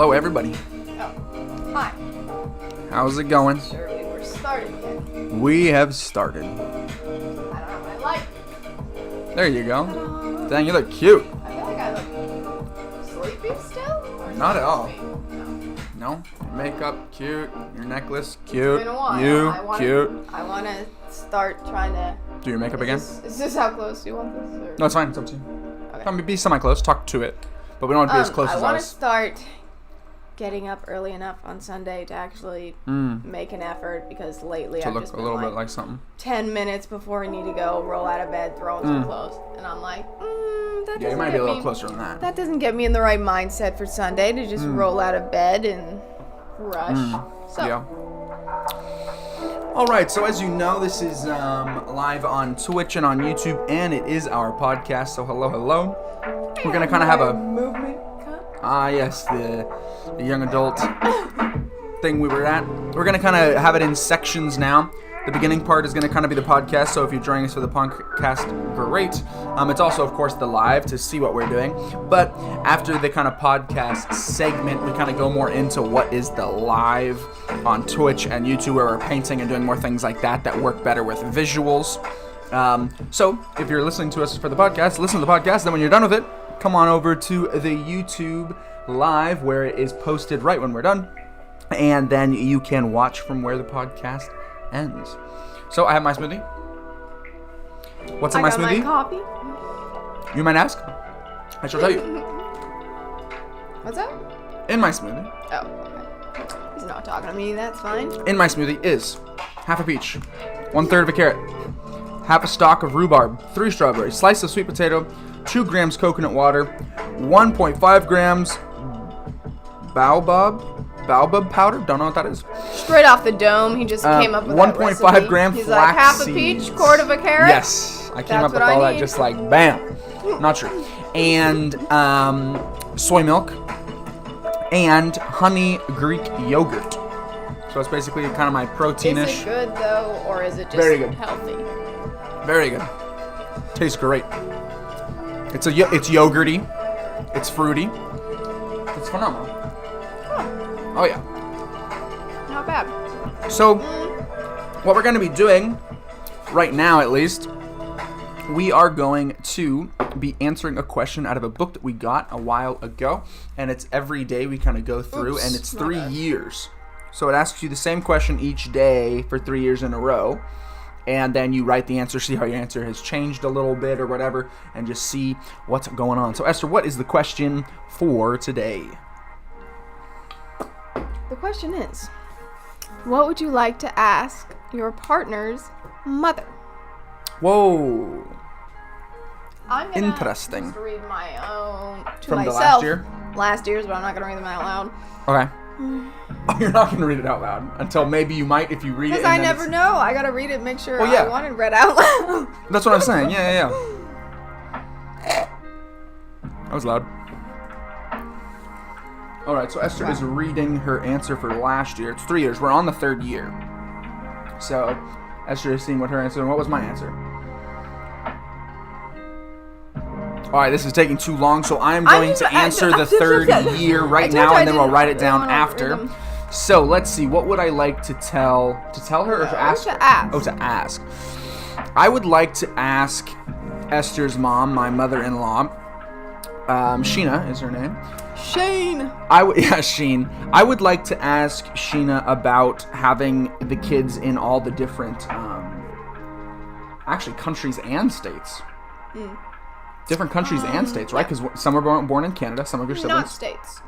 Hello, everybody. Oh, hi. How's it going? Surely we're starting again. We have started. I don't have my light. There you go. Dang, you look cute. I feel like I look sleepy still? Or is Not that at all. just me? No. No? Makeup, cute. Your necklace, cute. It's been a while. You, cute. I want to start trying to... Do your makeup again? Is this how close you want this? Or? No, it's fine. It's up to you. Okay. I mean, be semi-close. Talk to it. But we don't want to be as close I as want to us. start getting up early enough on Sunday to actually make an effort, because lately To I've look just a been little bit like something. 10 minutes before I need to go, roll out of bed, throw on some clothes. And I'm like, that Yeah, you doesn't might be get a little me- closer than that. That doesn't get me in the right mindset for Sunday to just roll out of bed and rush. So, Yeah. All right, so as you know, this is live on Twitch and on YouTube, and it is our podcast. So hello. We're gonna kind of have a movement cut. yes, the young adult thing we were at. We're gonna kind of have it in sections now. The beginning part is gonna kind of be the podcast. So if you're joining us for the podcast, great. It's also, of course, the live to see what we're doing. But after the kind of podcast segment, we kind of go more into what is the live on Twitch and YouTube, where we're painting and doing more things like that work better with visuals. So if you're listening to us for the podcast, listen to the podcast. Then when you're done with it, come on over to the YouTube live, where it is posted right when we're done. And then you can watch from where the podcast ends. So I have my smoothie. What's in my smoothie? I got my coffee. You might ask. I shall tell you. What's that? In my smoothie. Oh, okay. He's not talking to me. That's fine. In my smoothie is half a peach, 1/3 of a carrot, half a stalk of rhubarb, 3 strawberries, slice of sweet potato, 2 grams coconut water, 1.5 grams baobab powder. Don't know what that is. Straight off the dome, he just came up with 1.5 that recipe. gram He's flax like half a seeds. peach, quart of a carrot. Yes, I came That's up with what I all that need. just like bam. Not true. And soy milk and honey Greek yogurt. So it's basically kind of my proteinish. Is it good though, or is it just Very good. healthy? Very good. Tastes great. It's yogurty. It's fruity. It's phenomenal. Oh yeah. Not bad. So what we're going to be doing right now, at least, we are going to be answering a question out of a book that we got a while ago, and it's every day we kind of go through, and it's 3 years. So it asks you the same question each day for 3 years in a row. And then you write the answer, see how your answer has changed a little bit or whatever, and just see what's going on. So, Esther, what is the question for today? The question is, what would you like to ask your partner's mother? Whoa. I'm gonna Interesting. just read my own to From the myself. last year? Last year's, but I'm not gonna read them out loud. Okay. Oh, you're not going to read it out loud until maybe you might if you read it. Because I never know. I gotta read it, make sure Well, yeah. I want it read out loud. That's what I'm saying. Yeah. That was loud. All right, so Esther is reading her answer for last year. It's 3 years. We're on the 3rd year. So Esther is seeing what her answer and what was my answer. All right, this is taking too long, so I'm going to answer the 3rd year right now, and then we'll write it down after. So let's see. What would I like to tell her or to ask her? Oh, to ask. I would like to ask Esther's mom, my mother-in-law. Sheena is her name. Shane. Sheen. I would like to ask Sheena about having the kids in all the different, actually countries and states. Different countries and states, right? Because some were born in Canada, some of your siblings. Not states.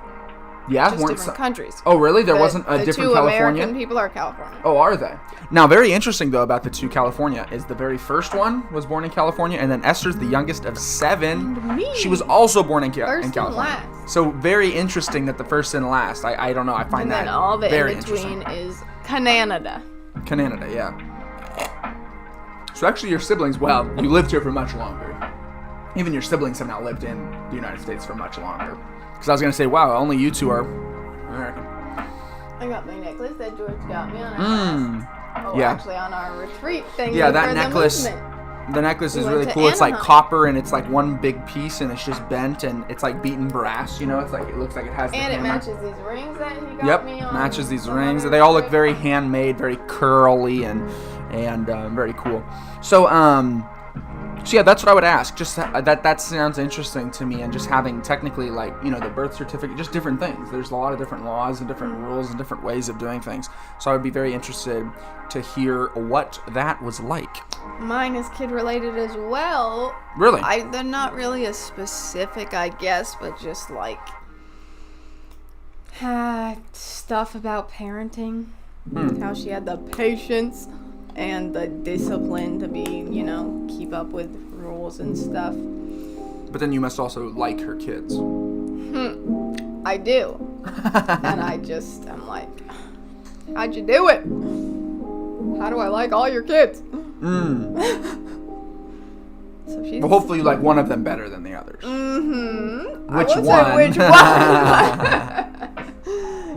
Yeah, Just different countries. Oh, really? There wasn't a different The 2 California? American people are California. Oh, are they? Now, very interesting, though, about the 2 California is the very first one was born in California, and then Esther's the youngest of 7. And me. She was also born in First and California. last. So, very interesting that the first and last. I don't know. I find And that then all the very in between is Canada. Canada, yeah. So, actually, your siblings, well, you lived here for much longer. Even your siblings have now lived in the United States for much longer. Because I was going to say, wow, only you 2 are American. I got my necklace that George got me on our Yeah. actually on our retreat thing. Yeah, for that the necklace. movement. The necklace is We went really to cool. It's like Anaheim. copper, and it's like one big piece, and it's just bent, and it's like beaten brass. You know, it's like it looks like it has. And the it hammer. matches these rings that he got me on. Matches these some rings. other They all look trick. very handmade, very curly, and very cool. So yeah, that's what I would ask. Just that sounds interesting to me, and just having technically like the birth certificate, just different things. There's a lot of different laws and different rules and different ways of doing things. So I would be very interested to hear what that was like. Mine is kid related as well. Really? They're not really as specific, I guess, but just like stuff about parenting. How she had the patience and the discipline to be, keep up with rules and stuff. But then you must also like her kids. I do. And I'm like, how'd you do it? How do I like all your kids? So she's... Well, hopefully you like one of them better than the others. Which I won't one? say which one.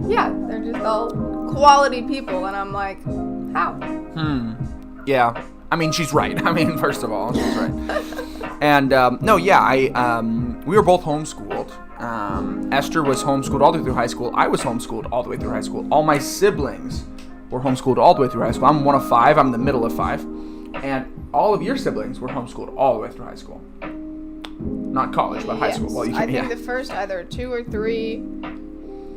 Yeah, they're just all quality people, and I'm like, how? Yeah. I mean, she's right. I mean, first of all, she's right. And we were both homeschooled. Esther was homeschooled all the way through high school. I was homeschooled all the way through high school. All my siblings were homeschooled all the way through high school. I'm one of 5. I'm the middle of 5. And all of your siblings were homeschooled all the way through high school. Not college, but high school. Well, you I can, think the first either 2 or 3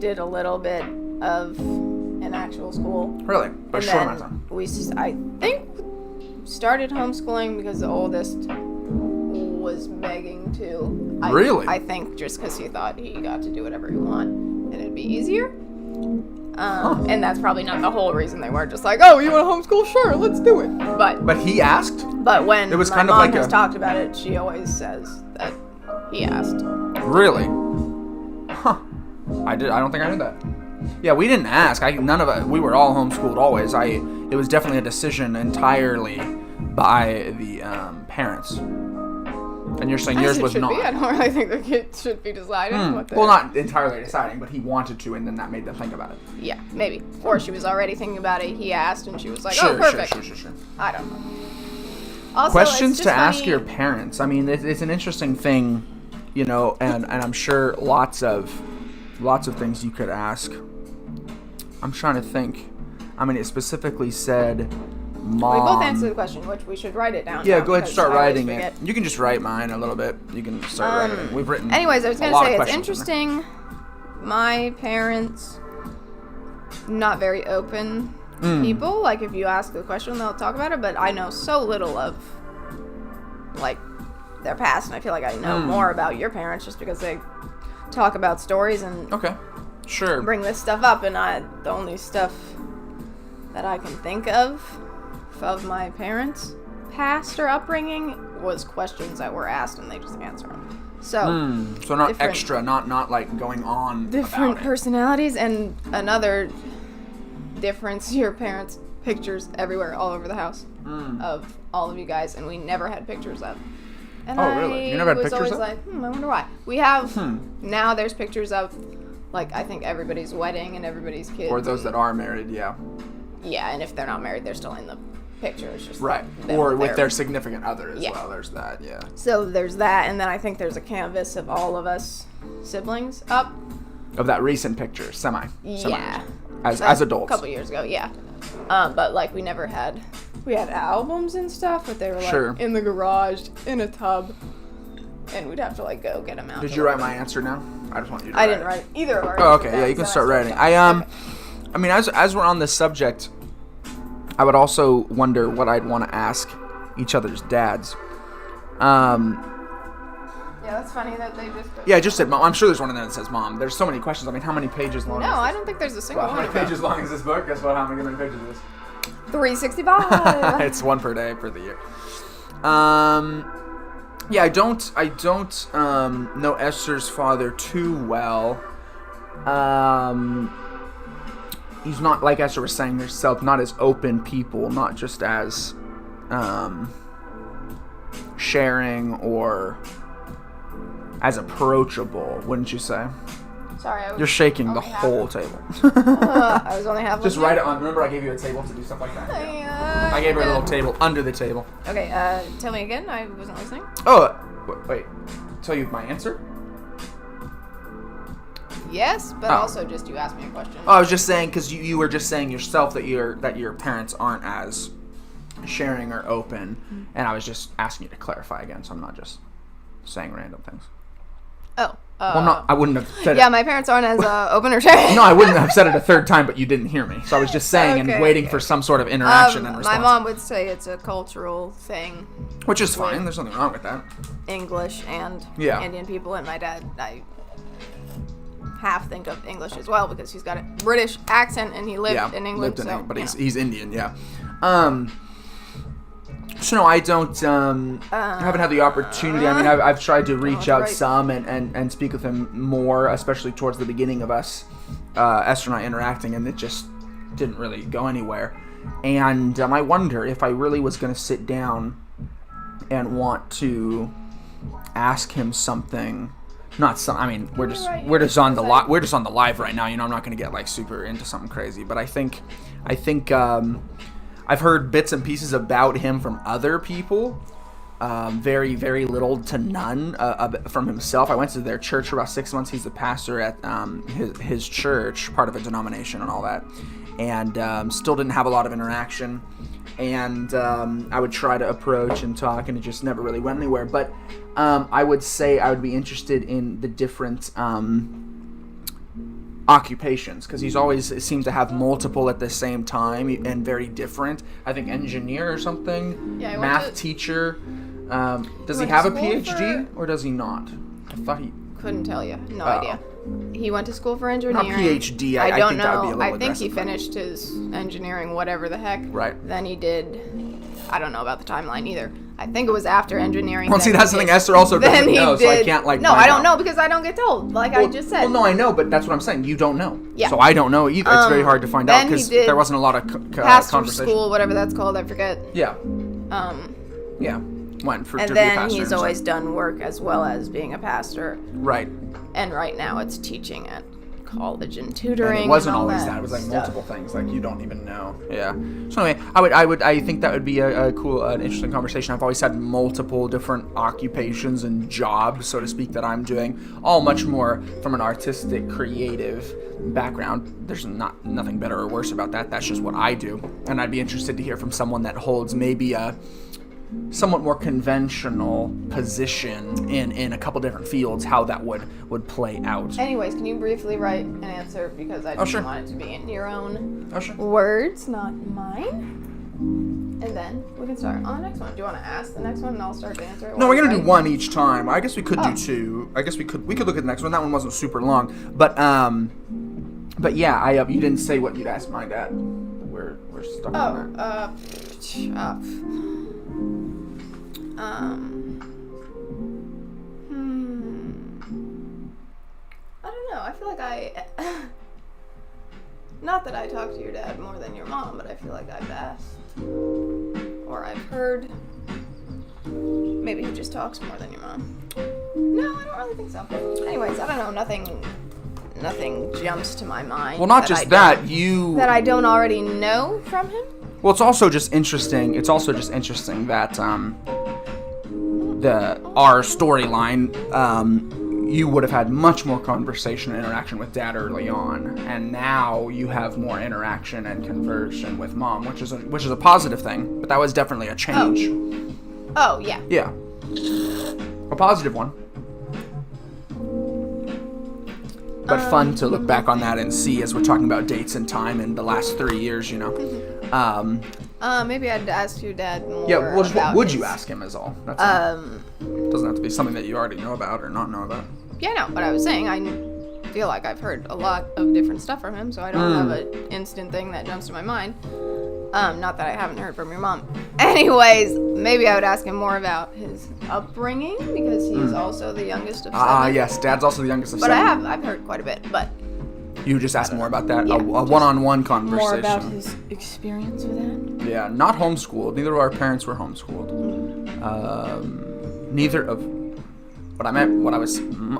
did a little bit of an actual school. Really? But And short amount of then time. I think started homeschooling because the oldest was begging to. Really? I think just because he thought he got to do whatever he wanted and it'd be easier. And that's probably not the whole reason they weren't just like, oh, you want to homeschool? Sure, let's do it. But He asked? when It was my kind of mom like has a- talked about it, she always says that he asked. Really? Huh. I don't think I knew that. Yeah, we didn't ask. None of us. We were all homeschooled always. It was definitely a decision entirely by the parents. And you're saying yours As it was should not. be. I don't really think the kid should be deciding what they're... Well, not entirely deciding, but he wanted to, and then that made them think about it. Yeah, maybe. Or she was already thinking about it. He asked, and she was like, Sure, oh, perfect. Sure. I don't know. Also, Questions it's to just ask funny- your parents. I mean, it's an interesting thing, and I'm sure lots of things you could ask. I'm trying to think. I mean, it specifically said mom. We both answered the question, which we should write it down. Yeah, now, go ahead and because start I always writing forget. it. You can just write mine a little bit. You can start writing it. We've written. Anyways, I was a going lot to of say, it's questions in there. interesting. My parents, not very open people. Like, if you ask a question, they'll talk about it. But I know so little of, like, their past. And I feel like I know more about your parents just because they talk about stories and Okay. Sure. bring this stuff up. And the only stuff that I can think of my parents' past or upbringing was questions that were asked and they just answer them. So, So not different- extra, not like going on different about it. personalities. And another difference, your parents' pictures everywhere, all over the house of all of you guys, and we never had pictures of. And Oh, really? You never had was pictures always of? like, I wonder why. We have, now there's pictures of, like, I think everybody's wedding and everybody's kids. Or those that are married, yeah. Yeah, and if they're not married, they're still in the picture. It's just Right. them Or with there. their significant other as Yeah. well. There's that, yeah. So there's that, and then I think there's a canvas of all of us siblings up. Of that recent picture, semi. Yeah. As A adults. couple years ago, yeah. But like we never had, we had albums and stuff, but they were like Sure. in the garage in a tub, and we'd have to like go get them out. Did you write my answer now? I just want you to I write didn't it. write either of our. Oh, answers okay. down, Yeah, you can so start started writing. down. I mean, as we're on this subject, I would also wonder what I'd want to ask each other's dads. Yeah, that's funny that they just. Yeah, I just said mom. I'm sure there's one in there that says mom. There's so many questions. I mean, how many pages long? No, is this? I don't think there's a single Well, how one. many pages long is this book? Guess what? How many pages is this? 365. It's one per day for the year. Yeah, I don't know Esther's father too well. He's not, like Esther was saying herself, not as open people, not just as sharing or as approachable, wouldn't you say? Sorry, I was You're shaking the only half- whole table. I was only half. Just write it on. Remember, I gave you a table to do stuff like that. I gave her a little table under the table. Okay, tell me again. I wasn't listening. Oh, wait. Tell you my answer? Yes, but Oh. also just you asked me a question. Oh, I was just saying because you were just saying yourself that your parents aren't as sharing or open, and I was just asking you to clarify again, so I'm not just saying random things. Oh. Well, I wouldn't have said Yeah, it. my parents aren't as open or sharing. No, I wouldn't have said it a third time, but you didn't hear me. So I was just saying Okay, and waiting okay. for some sort of interaction and My response. mom would say it's a cultural thing, Which is fine. There's nothing wrong with that. English and Yeah. Indian people, and my dad, I half think of English as well because he's got a British accent and he lived in England. But you he's Indian, yeah. So no, I don't. I haven't had the opportunity. I mean, I've tried to reach out right. some and speak with him more, especially towards the beginning of us, Esther and I interacting, and it just didn't really go anywhere. And I wonder if I really was going to sit down and want to ask him something. Not some. I mean, we're just on the live right now. You know, I'm not going to get like super into something crazy, but I think I've heard bits and pieces about him from other people. Very, very little to none from himself. I went to their church for about 6 months. He's the pastor at his church, part of a denomination and all that. And still didn't have a lot of interaction. And I would try to approach and talk, and it just never really went anywhere. But I would say I would be interested in the different occupations, because he's always seems to have multiple at the same time and very different. I think engineer or something, Yeah, math teacher. Does he went have to a school PhD or does he not? I thought he. Couldn't tell you. No idea. He went to school for engineering. Not PhD. I don't think know. that would be a little I think he aggressive. finished his engineering, whatever the heck. Right. Then he did. I don't know about the timeline either. I think it was after engineering. Well, that see, he that's something did- Esther also then doesn't he know, so I did- can't like. No, find I don't out. know because I don't get told. Like I just said. Well, no, I know, but that's what I'm saying. You don't know. Yeah. So I don't know either. It's very hard to find out then he because did there wasn't a lot of Pass through conversation. school, whatever that's called. I forget. Yeah. Um, Yeah. Went for to and be a then pastor he's and stuff. always done work as well as being a pastor. Right. And right now it's teaching at college and tutoring. And it wasn't and all always that. It was like stuff. multiple things. Like you don't even know. Yeah. So anyway, I think that would be a cool, an interesting conversation. I've always had multiple different occupations and jobs, so to speak, that I'm doing, all much more from an artistic, creative background. There's nothing better or worse about that. That's just what I do, and I'd be interested to hear from someone that holds maybe a somewhat more conventional position in a couple different fields, how that would play out. Anyways, can you briefly write an answer because I just sure. want it to be in your own Oh, sure. words, not mine. And then we can start on the next one. Do you want to ask the next one and I'll start to answer it? No, while we're gonna you do write? one each time. I guess we could Oh. do two. I guess we could look at the next one. That one wasn't super long, but yeah, I you didn't say what you'd ask my dad. We're stuck on that. I don't know. I feel like not that I talk to your dad more than your mom, but I feel like I've asked or I've heard. Maybe he just talks more than your mom. No, I don't really think so. Anyways, I don't know. Nothing jumps to my mind. Well, not just that, you. That I don't already know from him. Well, it's also just interesting. It's also just interesting that our storyline, you would have had much more conversation and interaction with Dad early on, and now you have more interaction and conversion with Mom, which is a positive thing. But that was definitely a change. Oh yeah. Yeah, a positive one. But fun to look back on that and see as we're talking about dates and time in the last 3 years, you know. Maybe I'd ask your dad more. Yeah, well, just what about would his- you ask him is all. That's all. Doesn't have to be something that you already know about or not know about. Yeah, no, but I was saying I feel like I've heard a lot of different stuff from him, so I don't have an instant thing that jumps to my mind. Not that I haven't heard from your mom. Anyways, maybe I would ask him more about his upbringing because he's also the youngest of seven. Yes, Dad's also the youngest of But seven. I've heard quite a bit, but You just asked more about that? Yeah, a just one-on-one conversation. more about his experience with that. Yeah, not homeschooled. Neither of our parents were homeschooled. Neither of But I meant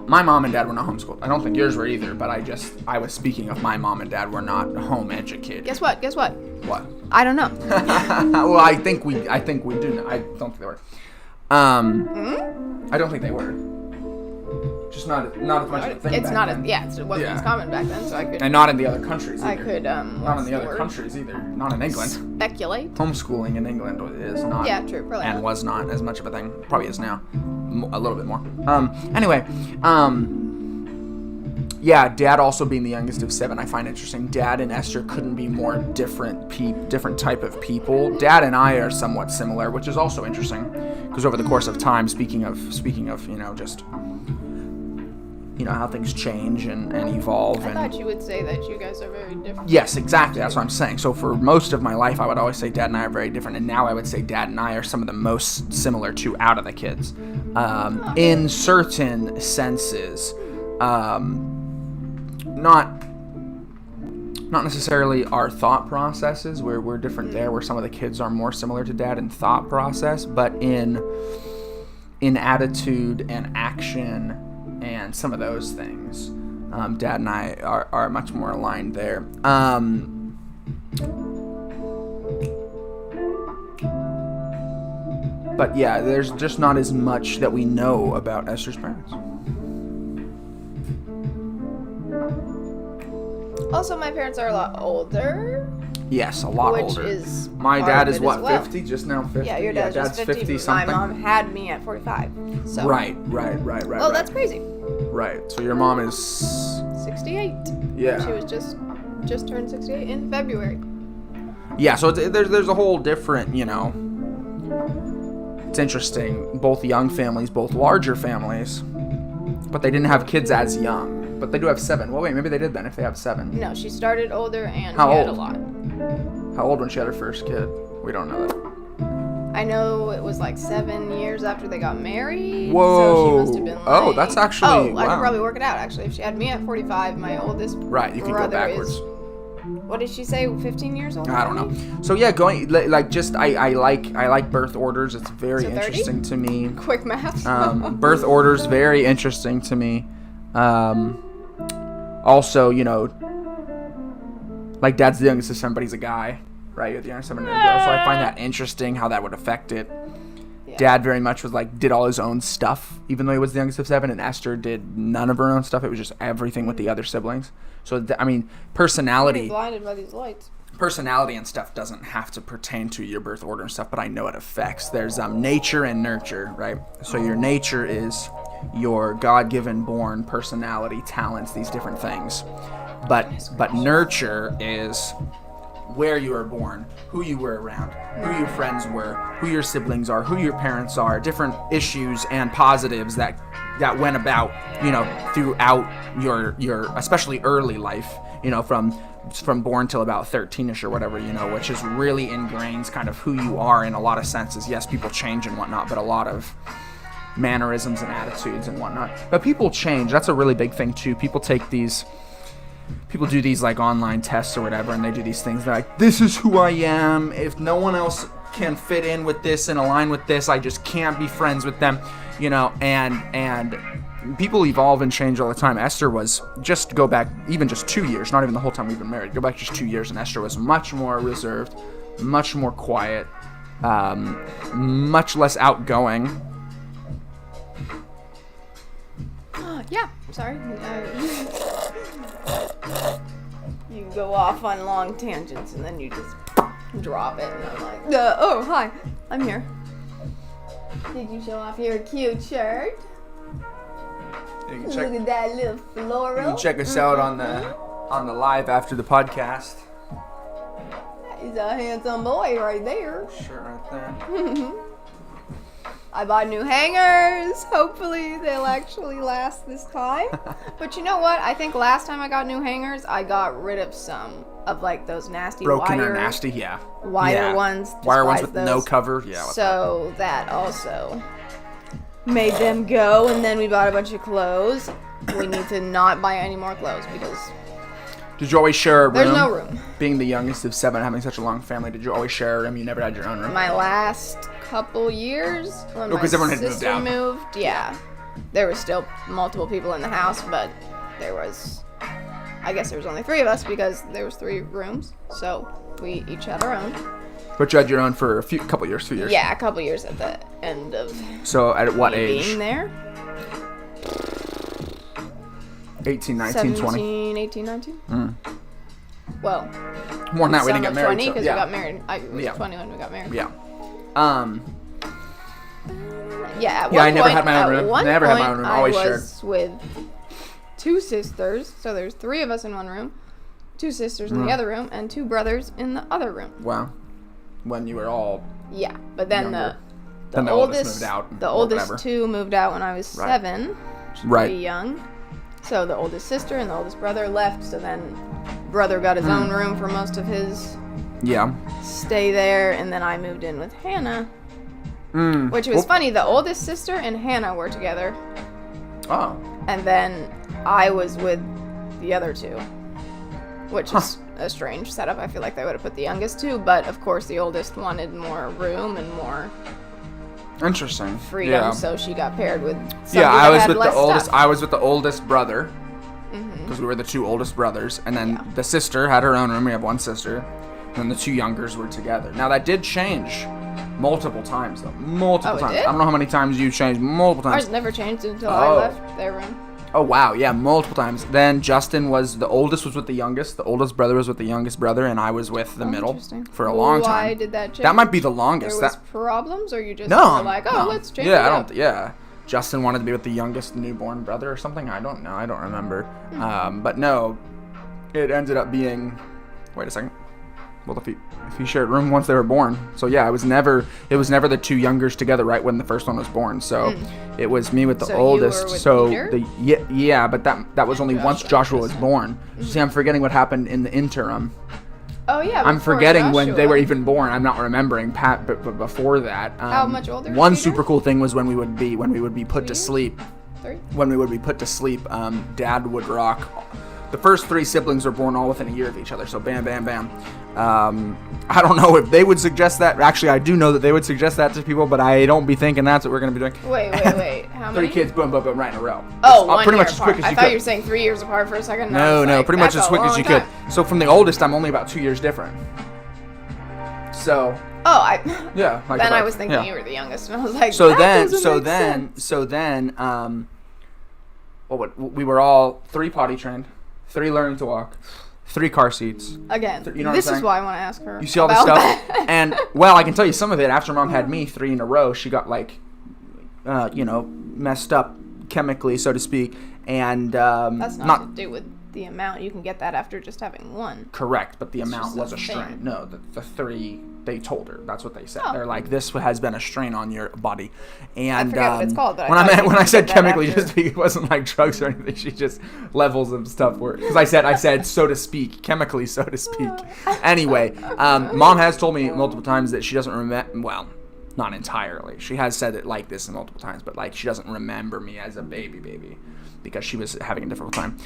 my mom and dad were not homeschooled. I don't think yours were either, but I was speaking of my mom and dad were not home educated. Guess what? What? I don't know. Well, I think we do know. I don't think they were. I don't think they were. Just not as much of a thing. It's back not then. it wasn't as common back then, so I could. And not in the other countries either. I could not in the other countries either. Not in England. Speculate. Homeschooling in England is not. Yeah, true. Probably. And was not as much of a thing. Probably is now. A little bit more. Anyway. Yeah, Dad also being the youngest of 7, I find interesting. Dad and Esther couldn't be more different type of people. Dad and I are somewhat similar, which is also interesting, because over the course of time, speaking of, just how things change and evolve. I thought you would say that you guys are very different. Yes, exactly. That's what I'm saying. So for most of my life, I would always say Dad and I are very different, and now I would say Dad and I are some of the most similar to out of the kids, in certain senses. Not necessarily our thought processes, where we're different there, where some of the kids are more similar to Dad in thought process, but in attitude and action and some of those things, Dad and I are much more aligned there. But yeah, there's just not as much that we know about Esther's parents. Also, my parents are a lot older. Yes, a lot which older. Is my dad is what, well. 50? Just now 50? Yeah, your dad's 50 something. My mom had me at 45. So. Right. Well, that's crazy. Right. So your mom is 68. Yeah. She was just turned 68 in February. Yeah, so there's a whole different, it's interesting. Both young families, both larger families, but they didn't have kids as young. But they do have 7. Well, wait, maybe they did then if they have 7. No, she started older and How she had a old? lot. How old when she had her first kid? We don't know that. I know it was like 7 years after they got married. Whoa. So she must have been like... that's actually... Oh, wow. I could probably work it out, actually. If she had me at 45, my oldest Right, you can go backwards. What did she say, 15 years old? I don't know. So yeah, I like birth orders. It's very interesting to me. Quick math. Birth orders, very interesting to me. Also, like Dad's the youngest of 7, but he's a guy, right? You're the youngest of 7, so I find that interesting how that would affect it. Yeah. Dad very much was did all his own stuff, even though he was the youngest of 7, and Esther did none of her own stuff. It was just everything with the other siblings. So, personality. I'm blinded by these lights. Personality and stuff doesn't have to pertain to your birth order and stuff, but I know it affects. There's nature and nurture, right? So your nature is your God-given born personality, talents, these different things. But nurture is where you were born, who you were around, who your friends were, who your siblings are, who your parents are, different issues and positives that went about, throughout your especially early life, from born till about 13ish or whatever, which is really ingrains kind of who you are in a lot of senses. Yes, people change and whatnot, but a lot of mannerisms and attitudes and whatnot. But people change. That's a really big thing too. People do these online tests or whatever, and they do these things. They're like, this is who I am. If no one else can fit in with this and align with this, I just can't be friends with them, and people evolve and change all the time. Esther was, just go back even just 2 years, not even the whole time we've been married, go back just 2 years, and Esther was much more reserved, much more quiet, much less outgoing. Yeah, sorry. You go off on long tangents and then you just drop it, and I'm like, oh, hi, I'm here. Did you show off your cute shirt? Look at that little floral. You can check us out on the live after the podcast. He's a handsome boy right there. Sure, right there. I bought new hangers. Hopefully they'll actually last this time. But you know what? I think last time I got new hangers, I got rid of some of those nasty broken wire, or nasty, yeah. Wire ones. Wire ones with those. no cover, yeah. So that also made them go, and then we bought a bunch of clothes. We need to not buy any more clothes because did you always share a room? There's no room. Being the youngest of 7, having such a long family, did you always share a room? You never had your own room? My last couple years when my everyone had sister moved out. moved, yeah. there was still multiple people in the house, but I guess there was only 3 of us because there was 3 rooms, so we each had our own. But you had your own for a couple years, 2 years. Yeah, a couple years at the end of. So at what age? Being there. 18, 19, 17, 18, 19. Well, more than that, we didn't get married. 20 because we got married. I was 20 when we got married. Yeah. Yeah. I never had my own room. Never had my own room. Always shared. I was with 2 sisters, so there's 3 of us in one room, 2 sisters in the other room, and 2 brothers in the other room. Wow. When you were all. Yeah, but then the oldest moved out. The oldest 2 moved out when I was 7, which is pretty young. So the oldest sister and the oldest brother left. So then brother got his own room for most of his stay there, and then I moved in with Hannah, which was funny. The oldest sister and Hannah were together. Oh. And then I was with the other 2, which is a strange setup. I feel like they would have put the youngest 2, but of course the oldest wanted more room and more interesting freedom, so she got paired with somebody I was that had with less the oldest. stuff. I was with the oldest brother because we were the 2 oldest brothers, and then the sister had her own room. We have 1 sister, and then the 2 youngers were together. Now that did change multiple times, though. Multiple times. Did? I don't know how many times you changed. Multiple times. Ours never changed until I left their room. Oh wow, yeah, multiple times. Then Justin was the oldest, was with the youngest. The oldest brother was with the youngest brother, and I was with the middle for a long time. Why did that change? That might be the longest. There was problems, or you just were like, let's change it up? Yeah, Justin wanted to be with the youngest newborn brother or something. I don't know. I don't remember. But no, it ended up being. Wait a second. Well, if he shared room once they were born, so yeah, it was never the 2 youngers together right when the first one was born. So it was me with the oldest. You were with Peter? But that was only once Joshua was born. See, I'm forgetting what happened in the interim. Oh yeah, I'm forgetting when they were even born. I'm not remembering Pat, but before that. How much older? Was one Peter? Super cool thing was when we would be put to sleep. 3? When we would be put to sleep, Dad would rock. The first 3 siblings were born all within a year of each other, so bam, bam, bam. I don't know if they would suggest that. Actually, I do know that they would suggest that to people, but I don't be thinking that's what we're going to be doing. Wait. How many? 3 kids, boom, boom, boom, right in a row. Oh, pretty much apart. as quick as you could. I thought you were saying 3 years apart for a second. No, pretty much as quick as you could. So from the oldest, I'm only about 2 years different. So. Oh, yeah. Then I was thinking you were the youngest, and I was like, we were all 3 potty trained, 3 learning to walk, 3 car seats. Again, you know this is why I want to ask her. You see all this stuff? And, well, I can tell you some of it. After Mom had me 3 in a row, she got, messed up chemically, so to speak. And that's not to do with the amount. You can get that after just having 1. Correct, but the amount was a strain. No, the 3, they told her. That's what they said. Oh. They're like, this has been a strain on your body. And I forget what it's called, but when I said chemically, it wasn't like drugs or anything. She just levels of stuff were, because I said so to speak, chemically so to speak. Anyway, Mom has told me multiple times that she doesn't remember. Well, not entirely. She has said it like this multiple times, but like she doesn't remember me as a baby because she was having a difficult time.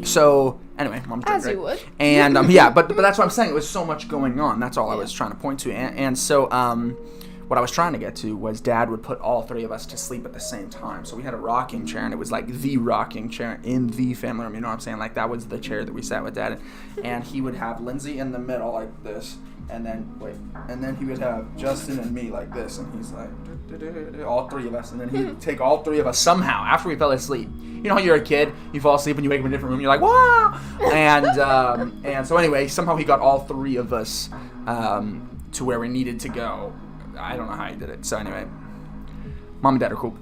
So anyway, Mom's doing as great. You would. And but that's what I'm saying. It was so much going on. That's all I was trying to point to. And so what I was trying to get to was Dad would put all 3 of us to sleep at the same time. So we had a rocking chair, and it was like the rocking chair in the family room. You know what I'm saying? Like that was the chair that we sat with Dad in. And he would have Lindsay in the middle like this, and then he would have Justin and me like this, and he's like all 3 of us, and then he would take all 3 of us somehow after we fell asleep. You know how you're a kid, you fall asleep and you wake up in a different room, you're like, wow! And so anyway, somehow he got all 3 of us to where we needed to go. I don't know how he did it. So anyway, Mom and Dad are cool.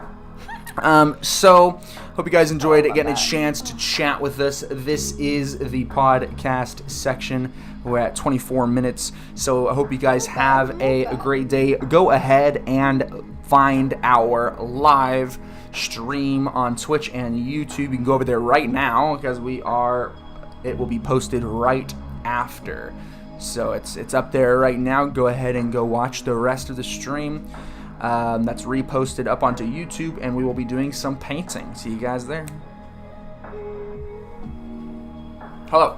So hope you guys enjoyed getting a chance to chat with us. This is the podcast section. We're at 24 minutes. So I hope you guys have a great day. Go ahead and find our live stream on Twitch and YouTube. You can go over there right now because it will be posted right after. So it's up there right now. Go ahead and go watch the rest of the stream. That's reposted up onto YouTube, and we will be doing some painting. See you guys there. Hello.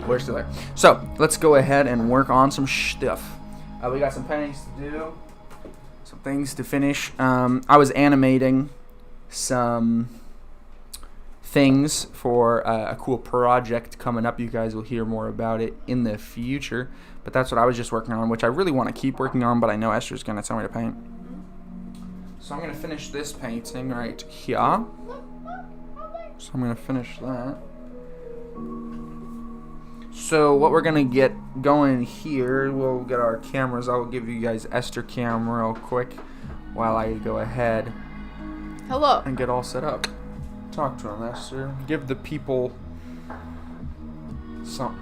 We're still there. So let's go ahead and work on some stuff. We got some paintings to do. some things to finish. I was animating some things for a cool project coming up. You guys will hear more about it in the future. But that's what I was just working on, which I really want to keep working on, but I know Esther's going to tell me to paint. So I'm going to finish this painting right here. So I'm going to finish that. So what we're going to get going here, we'll get our cameras. I'll give you guys Esther cam real quick while I go ahead. Hello. And get all set up. Talk to him, Esther. Give the people something.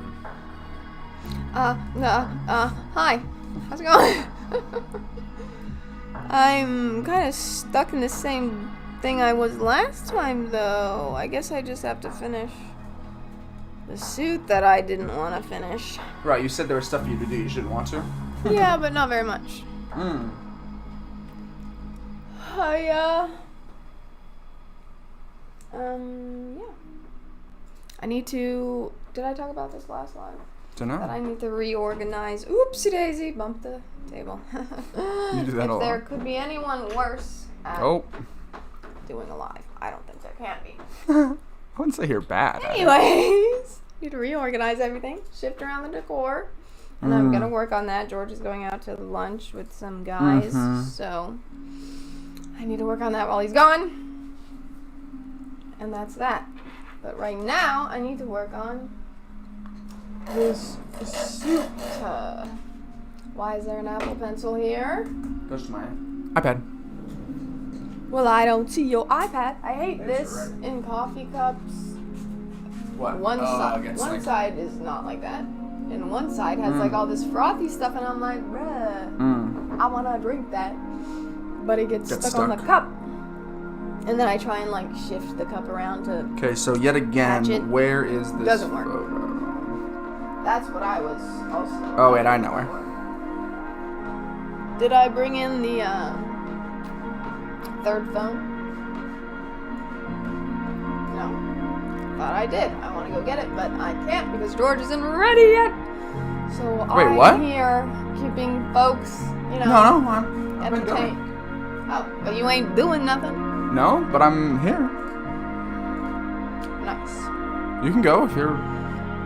Hi. How's it going? I'm kind of stuck in the same thing I was last time, though. I guess I just have to finish the suit that I didn't want to finish. Right, you said there was stuff for you to do you didn't want to. Yeah, but not very much. Yeah. I need to... Did I talk about this last live? Dunno. That I need to reorganize. Oopsie daisy, bumped the table. You do that a lot. If there could be anyone worse at doing a live, I don't think there can be. I wouldn't say you're bad. Anyways, need to reorganize everything, shift around the decor, and I'm gonna work on that. George is going out to lunch with some guys, so I need to work on that while he's gone. And that's that. But right now, I need to work on this suit. Why is there an Apple Pencil here? Goes to my iPad. Well, I don't see your iPad. I hate this in coffee cups. What? One side is not like that. And one side has like all this frothy stuff, and I'm like, bruh, I want to drink that. But it gets stuck on the cup. And then I try and like shift the cup around to... Okay, so yet again, where is this? Doesn't work. Photo? That's what I was also... Oh, wait, I know her. Did I bring in the third phone? No. Thought I did. I want to go get it, but I can't because George isn't ready yet. So I'm here keeping folks, you know... No, I'm entertained. Oh, but you ain't doing nothing. No, but I'm here. Nice. You can go if you're...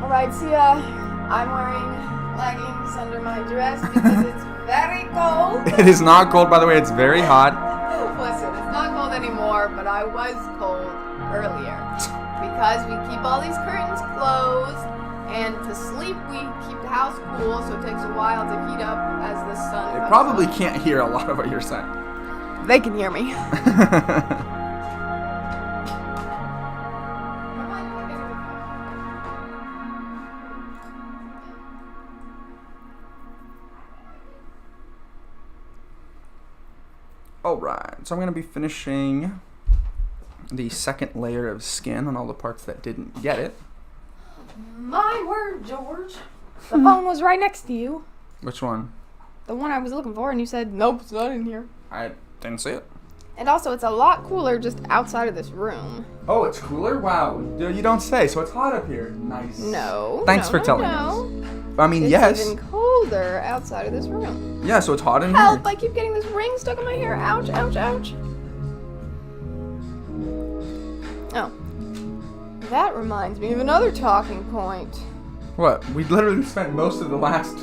Alright, see ya. I'm wearing leggings under my dress because it's very cold. It is not cold, by the way. It's very hot. Listen, it's not cold anymore, but I was cold earlier. Because we keep all these curtains closed, and to sleep we keep the house cool, so it takes a while to heat up as the sun They comes probably up. can't hear a lot of what you're saying. They can hear me. Alright, so I'm going to be finishing the second layer of skin on all the parts that didn't get it. My word, George. The phone was right next to you. Which one? The one I was looking for, and you said, nope, it's not in here. I didn't see it. And also, it's a lot cooler just outside of this room. Oh, it's cooler? Wow. You don't say, so it's hot up here. Nice. No. Thanks for telling us. I mean, It's yes. even colder outside of this room. Yeah, so it's hot in Help! here. I keep getting this ring stuck in my hair. Ouch, ouch, ouch. Oh. That reminds me of another talking point. What? We literally spent most of the last...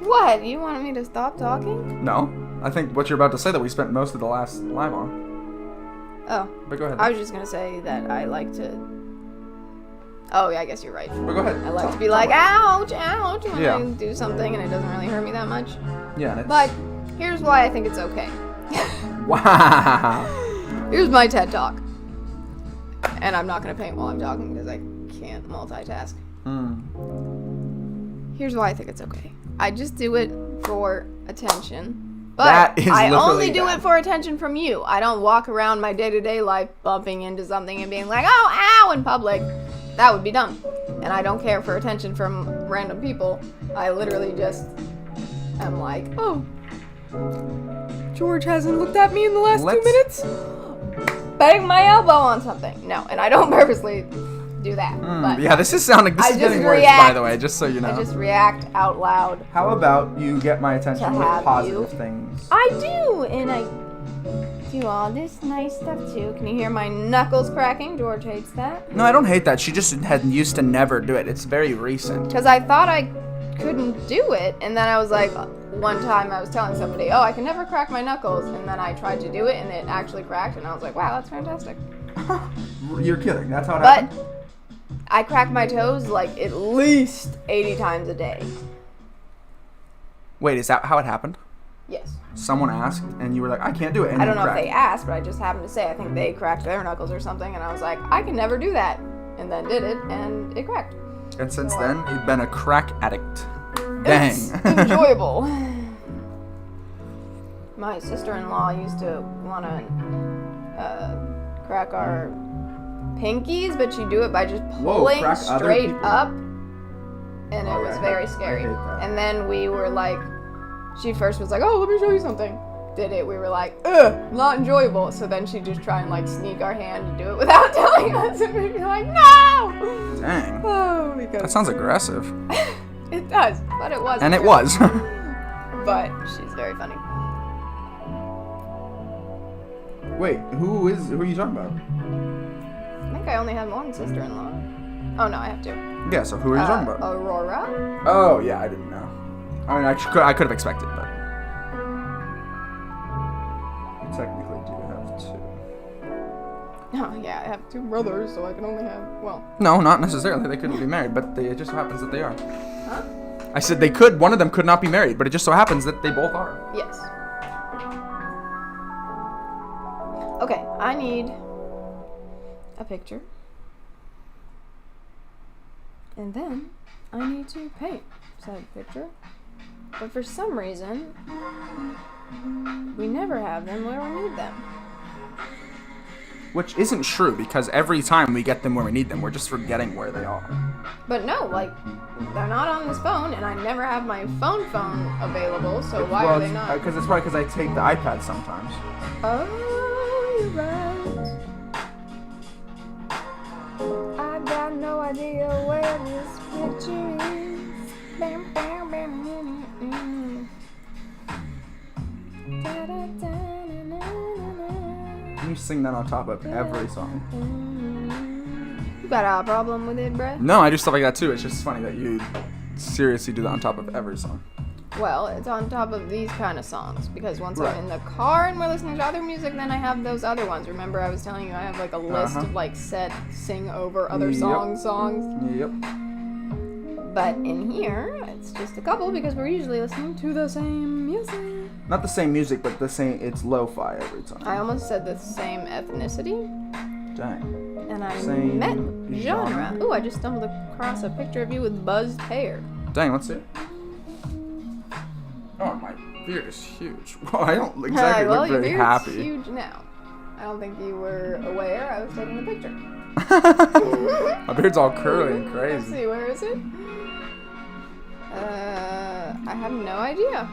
What? You wanted me to stop talking? No. I think what you're about to say that we spent most of the last live on. Oh. But go ahead. I was just gonna say that I like to... Oh, yeah, I guess you're right. But go ahead. I like to be like, ouch, ouch, when Yeah. I do something and it doesn't really hurt me that much. Yeah, and it's... But here's why I think it's okay. Wow. Here's my TED Talk. And I'm not going to paint while I'm talking because I can't multitask. Here's why I think it's okay. I just do it for attention. But That is I literally only do bad. it for attention from you. I don't walk around my day-to-day life bumping into something and being like, oh, ow, in public. That would be dumb. And I don't care for attention from random people. I literally just am like, oh, George hasn't looked at me in the last 2 minutes. Bang my elbow on something. No, and I don't purposely do that. But Yeah, this is getting worse, by the way, just so you know. I just react out loud. How about you get my attention with positive things? I do, and I do all this nice stuff too. Can you hear my knuckles cracking? George hates that. No, I don't hate that. She just used to never do it. It's very recent. Because I thought I couldn't do it, and then I was like, one time I was telling somebody, I can never crack my knuckles, and then I tried to do it, and it actually cracked, and I was like, wow, that's fantastic. You're kidding. That's how it happened? But I crack my toes like at least 80 times a day. Wait, is that how it happened? Yes. Someone asked, and you were like, I can't do it. And I don't know if they asked, but I just happened to say, I think they cracked their knuckles or something, and I was like, I can never do that. And then did it, and it cracked. And since then, you've been a crack addict. Dang. It's enjoyable. My sister-in-law used to want to crack our pinkies, but she'd do it by just pulling straight up, and it was very scary. And then we were like, she first was like, let me show you something. Did it, we were like, not enjoyable. So then she'd just try and like sneak our hand and do it without telling us, and we'd be like, no! Dang. Oh, because that sounds aggressive. It does, but it wasn't. And it was. But she's very funny. Wait, who are you talking about? I think I only have one sister-in-law. Oh no, I have two. Yeah, so who are you talking about? Aurora. Oh yeah, I didn't know. I mean, I could have expected, but you technically do have two. Oh yeah, I have two brothers, so I can only have No, not necessarily. They couldn't be married, but it just so happens that they are. Huh? I said they could. One of them could not be married, but it just so happens that they both are. Yes. Okay, I need a picture. And then I need to paint said picture. But for some reason, we never have them where we need them. Which isn't true, because every time we get them where we need them, we're just forgetting where they are. But no, like, they're not on this phone, and I never have my phone available, so why are they not? Because it's probably because I take the iPad sometimes. Oh, you're right. I got no idea where this picture is. Bam, bam, bam, da, da, da, na, na, na. You sing that on top of every song. You got a problem with it, bruh? No, I do stuff like that too. It's just funny that you seriously do that on top of every song. Well, it's on top of these kind of songs, because once I'm in the car and we're listening to other music, then I have those other ones. Remember I was telling you I have like a list of like set sing over other songs. Yep. But in here, it's just a couple because we're usually listening to the same music. Not the same music, but the same, it's lo-fi every time. I almost said the same ethnicity. Dang. And I Same meant genre. Ooh, I just stumbled across a picture of you with buzzed hair. Dang, let's see it. Oh, my beard is huge. Well, I don't exactly look very your happy. Beard's huge now. I don't think you were aware I was taking the picture. My beard's all curly and crazy. Let's see, where is it? I have no idea.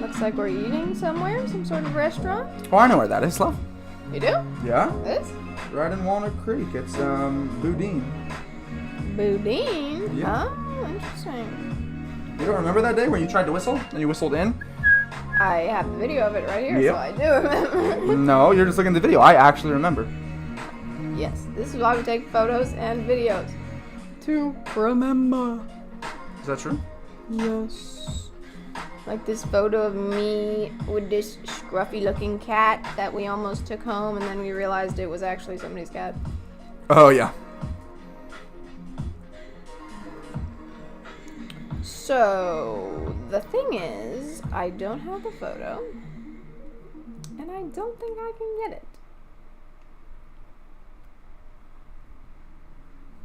Looks like we're eating somewhere, some sort of restaurant. Oh, I know where that is, love. You do? Yeah? This? Right in Walnut Creek. It's, Boudin. Boudin? Yeah. Oh, interesting. You don't remember that day when you tried to whistle and you whistled in? I have the video of it right here, Yep. so I do remember. No, you're just looking at the video. I actually remember. Yes, this is why we take photos and videos. To remember. Is that true? Yes. Like this photo of me with this scruffy looking cat that we almost took home, and then we realized it was actually somebody's cat. Oh, yeah. So, the thing is, I don't have the photo, and I don't think I can get it.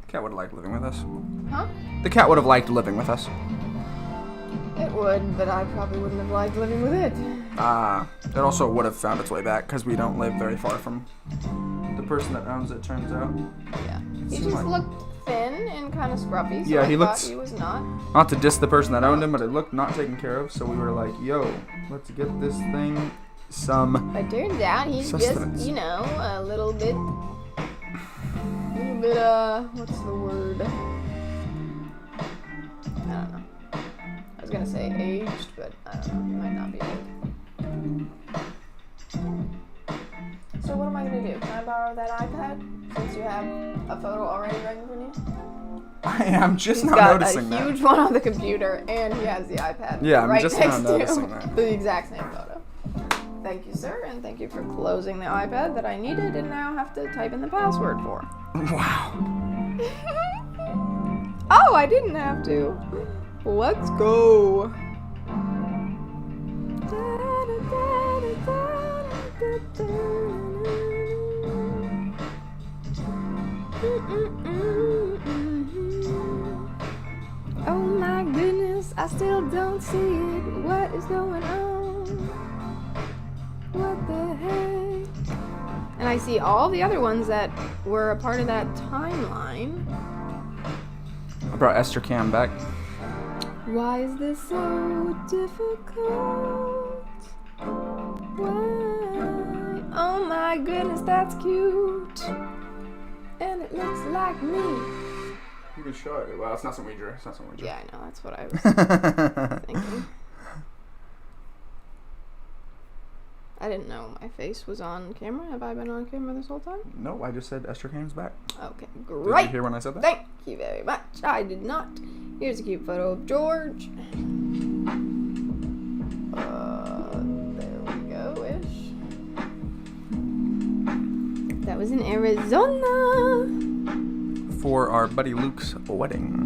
The cat would have liked living with us. Huh? The cat would have liked living with us. It would, but I probably wouldn't have liked living with it. It also would have found its way back, because we don't live very far from the person that owns it, turns out. Yeah. He just looked thin and kind of scruffy, so Yeah, I he thought looks- he was not. Not to diss the person that owned him, but it looked not taken care of, so we were like, yo, let's get this thing some. But turns out he's sustenance. just, a little bit, what's the word? I don't know. I was gonna say aged, but I don't know. He might not be old. So what am I gonna do? Can I borrow that iPad since you have a photo already ready for me? I am just He's not got noticing a that. huge one on the computer, and he has the iPad Yeah, I'm right just next not to noticing him. that. The exact same photo. Thank you, sir, and thank you for closing the iPad that I needed and now have to type in the password for. Wow. Oh, I didn't have to. Let's go. Oh my goodness, I still don't see it. What is going on? What the heck? And I see all the other ones that were a part of that timeline. I brought Esther Cam back. Why is this so difficult? Why? Oh my goodness, that's cute. And it looks like me. You can show it. Well, it's not something we drew. Yeah, I know. That's what I was thinking. I didn't know my face was on camera. Have I been on camera this whole time? Nope, I just said Esther Cam's back. Okay, Did great. you hear when I said that? Thank you very much. I did not. Here's a cute photo of George. There we go-ish. That was in Arizona. For our buddy Luke's wedding.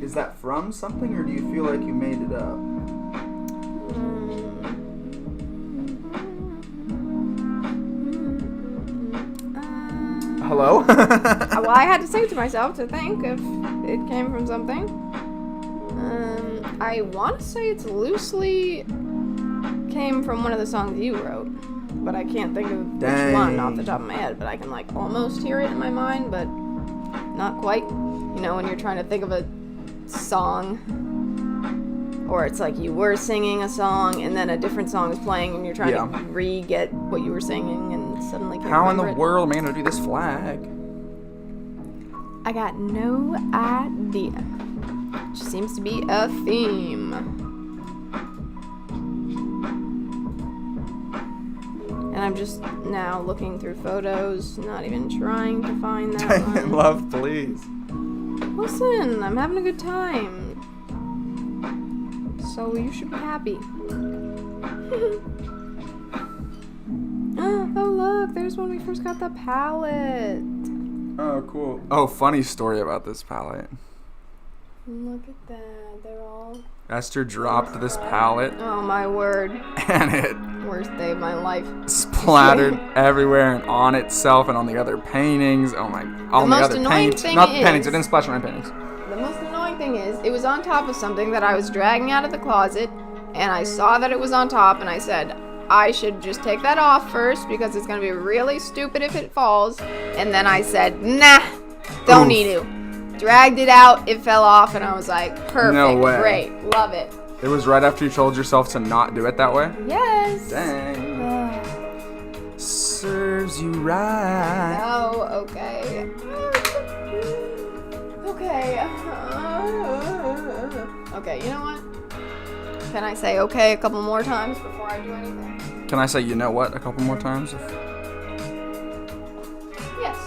Is that from something, or do you feel like you made it up? Hello? Well, I had to say it to myself to think if it came from something. I want to say it's loosely came from one of the songs you wrote, but I can't think of which one off the top of my head. But I can like almost hear it in my mind, but not quite. You know, when you're trying to think of a song, or it's like you were singing a song and then a different song is playing, and you're trying to re-get what you were singing, and suddenly can't How in remember the it. world am I gonna do this flag? I got no idea. Just seems to be a theme. And I'm just now looking through photos, not even trying to find that one. Love, please. Listen, I'm having a good time. So you should be happy. Oh, look, there's when we first got the palette. Oh, cool. Oh, funny story about this palette. Look at that. They're all... Esther dropped this palette, Oh, my word. and it Worst day of my life. splattered everywhere and on itself and on the other paintings. Oh my! On the most other annoying paints, thing not the is- paintings. It didn't splash on my paintings. The most annoying thing is, it was on top of something that I was dragging out of the closet, and I saw that it was on top, and I said, I should just take that off first, because it's going to be really stupid if it falls. And then I said, nah, don't Oof. need to. Dragged it out, it fell off, and I was like, perfect, No way. great, love it. It was right after you told yourself to not do it that way. Yes. Dang. Oh, Serves you right. okay. Okay. Okay, you know what? Can I say okay a couple more times before I do anything? Can I say you know what a couple more times? Yes.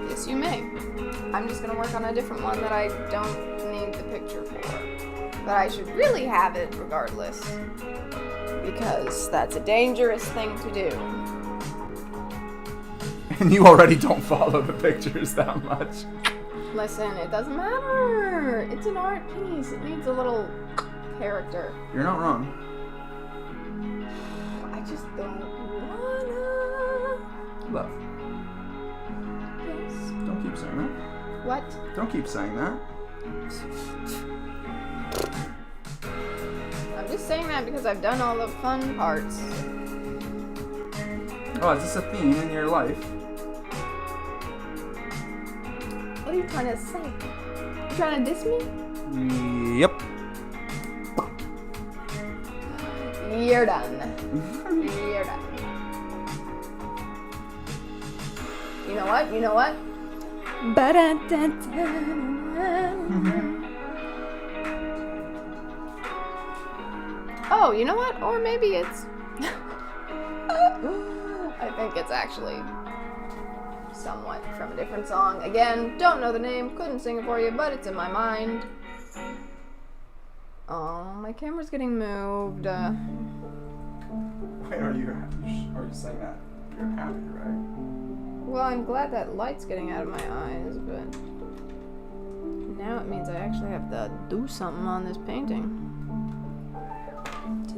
Yes, you may. I'm just gonna work on a different one that I don't need the picture for. But I should really have it regardless. Because that's a dangerous thing to do. And you already don't follow the pictures that much. Listen, it doesn't matter. It's an art piece. It needs a little character. You're not wrong. I just don't wanna. Love. Yes. Don't keep saying that. What? Don't keep saying that. I'm just saying that because I've done all the fun parts. Oh, is this a theme in your life? you trying to say? You trying to diss me? Yep. You're done. You're done. You know what? You know what? Oh, you know what? Or maybe it's... I think it's actually somewhat from a different song. Again, don't know the name, couldn't sing it for you, but it's in my mind. Oh, my camera's getting moved. Wait, are you saying that? You're happy, right? Well, I'm glad that light's getting out of my eyes, but now it means I actually have to do something on this painting.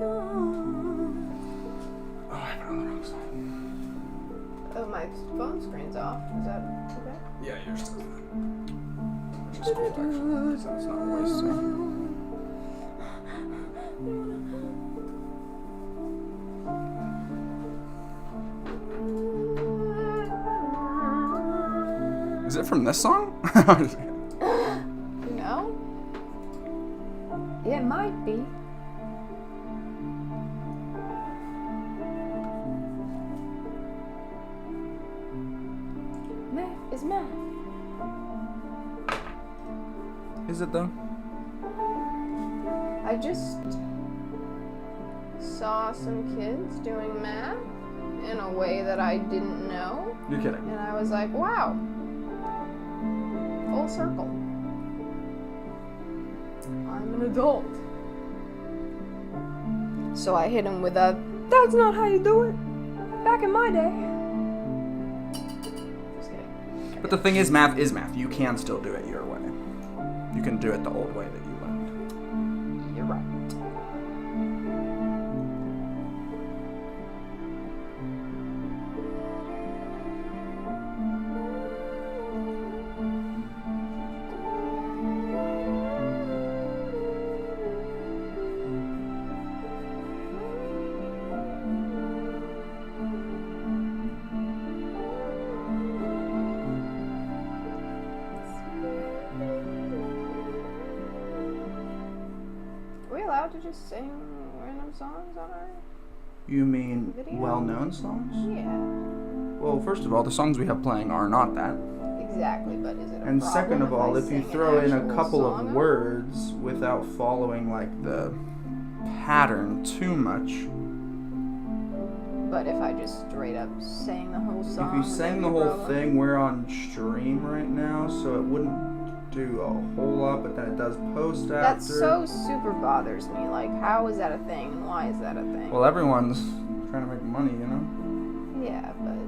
Oh, I put on the wrong song. Oh, my phone screen's off. Is that okay? Yeah, yours does that. Which is cool, actually, so it's not wasting. Is it from this song? No? It might be. Math is math. Is it though? I just saw some kids doing math in a way that I didn't know. You're kidding. And I was like, wow. Full circle. I'm an adult. So I hit him with a, that's not how you do it. Back in my day. Just kidding. But the thing is math. You can still do it your way. You can do it the old way that you learned. You're right. Are we allowed to just sing random songs on our... You mean Video? well-known songs? Yeah. Well, first of all, the songs we have playing are not that. Exactly, but is it a And problem second of if all, I if you sing an throw in a actual couple song of words without following like the pattern too much, But if I just straight up sang the whole song... if you would sang that the be a whole problem? thing, we're on stream right now, so it wouldn't do a whole lot, but then it does post after. That so super bothers me. Like, how is that a thing and why is that a thing? Well, everyone's trying to make money, you know? Yeah, but...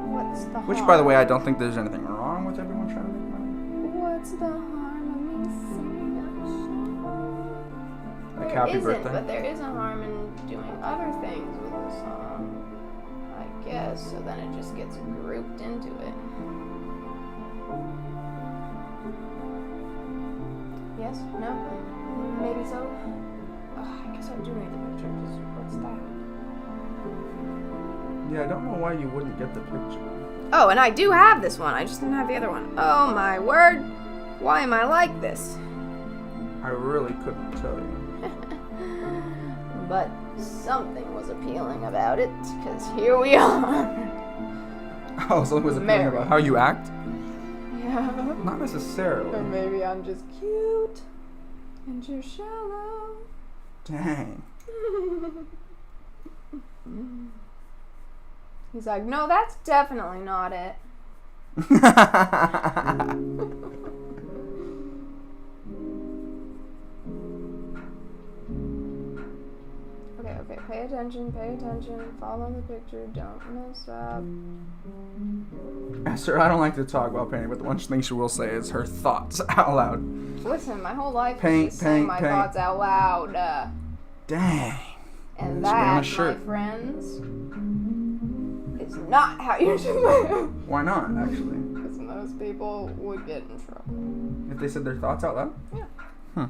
What's the Which, harm? by the way, I don't think there's anything wrong with everyone trying to make money. What's the harm of me singing a song? Like There Happy isn't, Birthday. but there is a harm in doing other things with the song. I guess, so then it just gets grouped into it. Yes? No? Maybe so? Ugh, I guess I do need the picture, 'cause what's that? Yeah, I don't know why you wouldn't get the picture. Oh, and I do have this one. I just didn't have the other one. Oh my word. Why am I like this? I really couldn't tell you. But something was appealing about it, because here we are. Oh, so it was a thing Mary. about how you act? Yeah. Not necessarily. Or maybe I'm just cute and you're shallow. Dang. He's like, no, that's definitely not it. Okay, pay attention, follow the picture, don't mess up. Esther, I don't like to talk about painting, but the one thing she will say is her thoughts out loud. Listen, my whole life Paint, is just saying paint, my paint. thoughts out loud. Dang. And Just wearing a that, my shirt. friends, is not how you should live. Why not, actually? Because most people would get in trouble. If they said their thoughts out loud? Yeah. Hmm.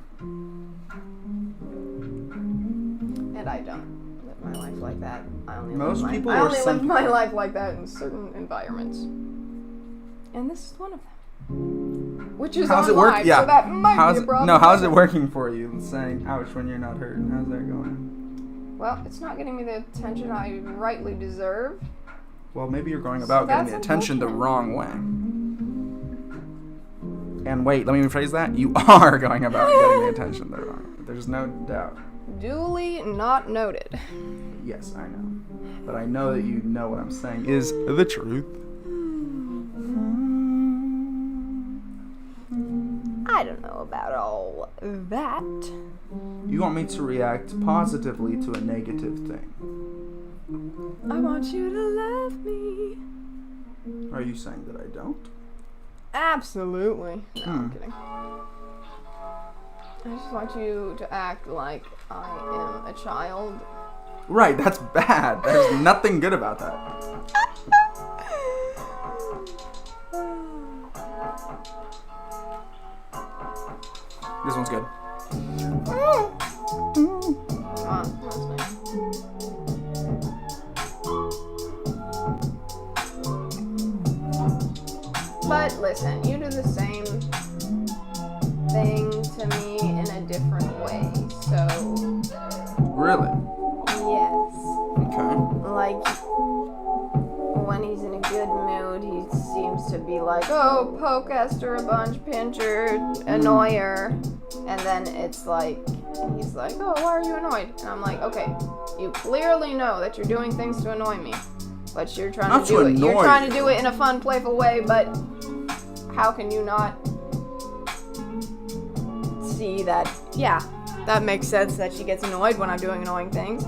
And I don't live my life like that. I only live my life like that in certain environments. And this is one of them. Which is how's on it work? live, Yeah. so that might be a problem. No, how's it working for you? Saying ouch when you're not hurt. How's that going? Well, it's not getting me the attention I rightly deserve. Well, maybe you're going about getting the attention the wrong way. And wait, let me rephrase that. You are going about getting the attention the wrong way. There's no doubt. Duly not noted. Yes, I know. But I know that you know what I'm saying is the truth. I don't know about all that. You want me to react positively to a negative thing. I want you to love me. Are you saying that I don't? Absolutely. No, I'm kidding. I just want you to act like I am a child. Right, that's bad. There's nothing good about that. This one's good. Come on, that's nice. But listen, you do the same thing to me in a different way, so... Really? Yes. Okay. Like, when he's in a good mood, he seems to be like, oh, poke Esther a bunch, pinch her, annoy her. And then it's like, he's like, oh, why are you annoyed? And I'm like, okay, you clearly know that you're doing things to annoy me. But you're trying to do it. You're trying to do it in a fun, playful way, but how can you not see that, yeah, that makes sense that she gets annoyed when I'm doing annoying things.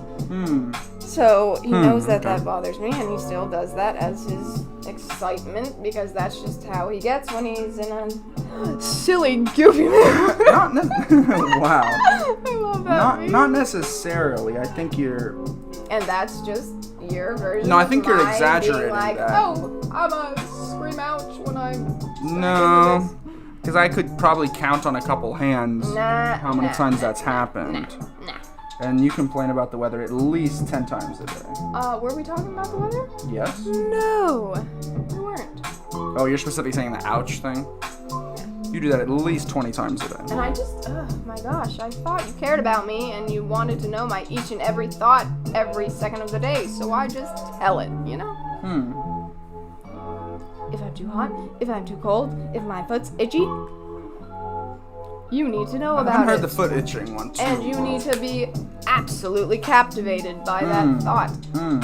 So he knows that that bothers me, and he still does that as his excitement, because that's just how he gets when he's in a silly, goofy mood. Wow. I love that meme. Not necessarily. I think you're... And that's just your version. No, I think of you're mine exaggerating being like, that. oh, I'm a scream ouch when I'm... No. Because I could probably count on a couple hands how many times that's happened. Nah. And you complain about the weather at least 10 times a day. Were we talking about the weather? Yes? No, we weren't. Oh, you're specifically saying the ouch thing? You do that at least 20 times a day. And I just, oh my gosh, I thought you cared about me and you wanted to know my each and every thought every second of the day, so I just tell it, you know? If I'm too hot, if I'm too cold, if my foot's itchy, you need to know about it. I haven't heard the foot itching one too. And you need to be absolutely captivated by that thought. Nah,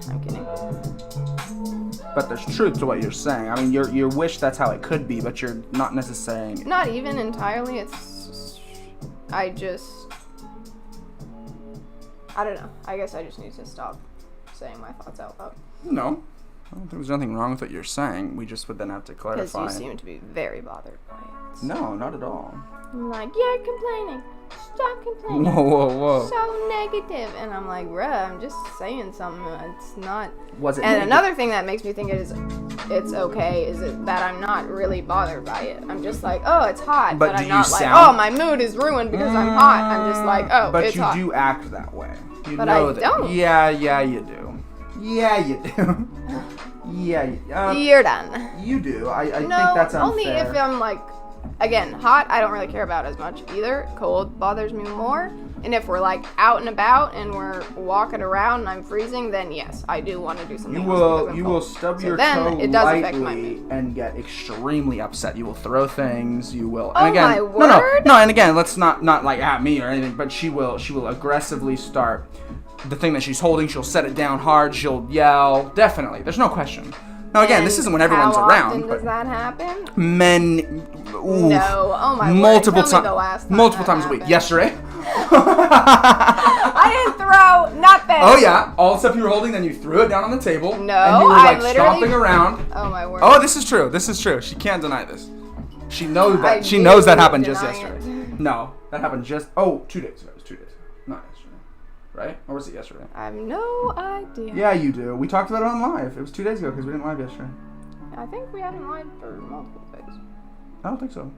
I'm kidding. But there's truth to what you're saying. I mean, your wish that's how it could be, but you're not necessarily... Not even entirely. It's... I don't know. I guess I just need to stop saying my thoughts out loud. No. I don't think there's nothing wrong with what you're saying. We just would then have to clarify. Because you seem to be very bothered by it. No, not at all. I'm like, you're complaining. Stop complaining. Whoa. So negative. And I'm like, bruh, I'm just saying something. It's not... Was it And negative? another thing that makes me think it's okay is that I'm not really bothered by it. I'm just like, oh, it's hot. But I'm not like, oh, my mood is ruined because I'm hot. I'm just like, oh, it's hot. But you do act that way. You but know I that. don't. Yeah, you do. Yeah, you do. You're done. You do. I think No, that's unfair. only if I'm like, again, hot, I don't really care about as much either. Cold bothers me more. And if we're like out and about and we're walking around and I'm freezing, then yes, I do want to do something. You will stub your toe it does affect my lightly mood. and get extremely upset. You will throw things. You will. Oh, And again, my word? No. And again, let's not like at me or anything. But she will aggressively start. The thing that she's holding, she'll set it down hard. She'll yell. Definitely, there's no question. Now again, this isn't when everyone's how around. Often does that happen? Men. Ooh, No. Oh my multiple word. Tell me the last time multiple that times a week. happened. Yesterday. I didn't throw nothing. Oh yeah, all the stuff you were holding, then you threw it down on the table. No, and you were I like literally- stomping around. Oh my word. Oh, this is true. She can't deny this. She knows that. I She knows that do happened just deny yesterday. it. No, that happened just 2 days ago. It was 2 days ago, not yesterday, right? Or was it yesterday? I have no idea. Yeah, you do. We talked about it on live. It was 2 days ago because we didn't live yesterday. I think we haven't lied for multiple days. I don't think so.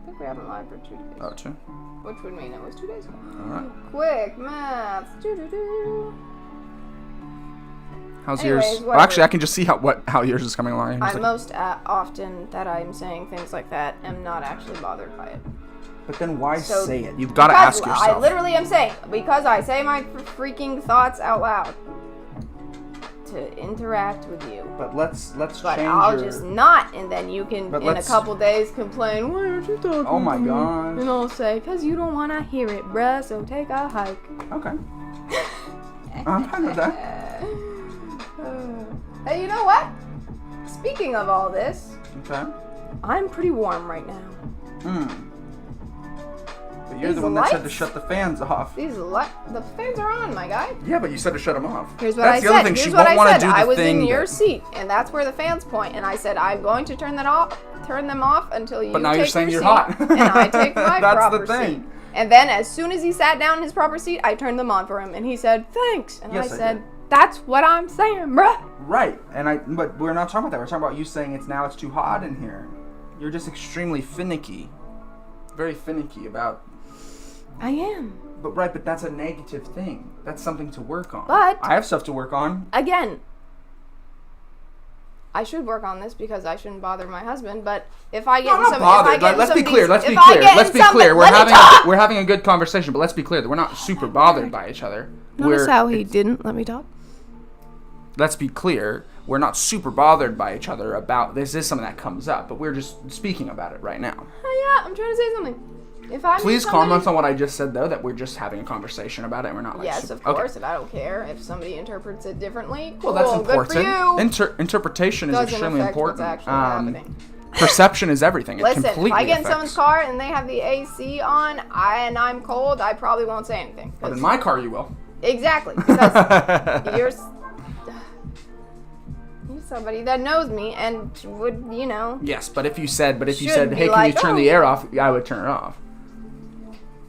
I think we haven't live for 2 days. Oh, 2? Which would mean it was 2 days ago. Alright. Quick maths. Doo-doo-doo. How's Anyways, yours? Well, whatever. actually, I can just see how yours is coming along. I most often that I'm saying things like that am not actually bothered by it. But then why So- say it? You've got to ask yourself. I literally am saying, because I say my freaking thoughts out loud to interact with you. But let's But change I'll your... just not, and then you can, But in a let's- couple days, complain, why aren't you talking Oh my to me? God. And I'll say, because you don't want to hear it, bruh, so take a hike. Okay. I'm fine with that. Hey, you know what? Speaking of all this, Okay. I'm pretty warm right now. But you're These the one that said to lights? shut the fans off. The fans are on, my guy. Yeah, but you said to shut them off. Here's what That's I the said. other thing. Here's She what won't want I to said. do the I was thing in your that- seat, and that's where the fans point. And I said, I'm going to turn them off until you. But now take you're saying your you're seat, hot. and I take my That's proper the thing. seat. And then, as soon as he sat down in his proper seat, I turned them on for him, and he said, "Thanks." And Yes, I I said, did. "That's what I'm saying, bruh." Right, but we're not talking about that. We're talking about you saying it's too hot in here. You're just extremely finicky, very finicky about. I am. But that's a negative thing. That's something to work on. But- I have stuff to work on. Again, I should work on this because I shouldn't bother my husband. But if I get I'm in not some, bothered. if I get Let's in be some clear. these- Let's be if I clear. get Let's in be some- clear. let me talk! We're having a good conversation, but let's be clear that we're not super bothered by each other. Notice We're- how he didn't let me talk. Let's be clear. We're not super bothered by each other about this. Is something that comes up, but we're just speaking about it right now. Oh yeah, I'm trying to say something. If I Please meet comment somebody- on what I just said, though, that we're just having a conversation about it and we're not like Yes, super... of course. Okay. If I don't care, if somebody interprets it differently, cool. Well, that's important. Good for you. Interpretation is Doesn't extremely affect important. what's actually happening. Perception is everything. It Listen, if completely I get in affects. someone's car and they have the AC on, and I'm cold, I probably won't say anything. But in my car, you will. Exactly, because you're somebody that knows me and would, Yes, but if you said, Should hey, be can like, you turn "Oh, the yeah." air off? I would turn it off.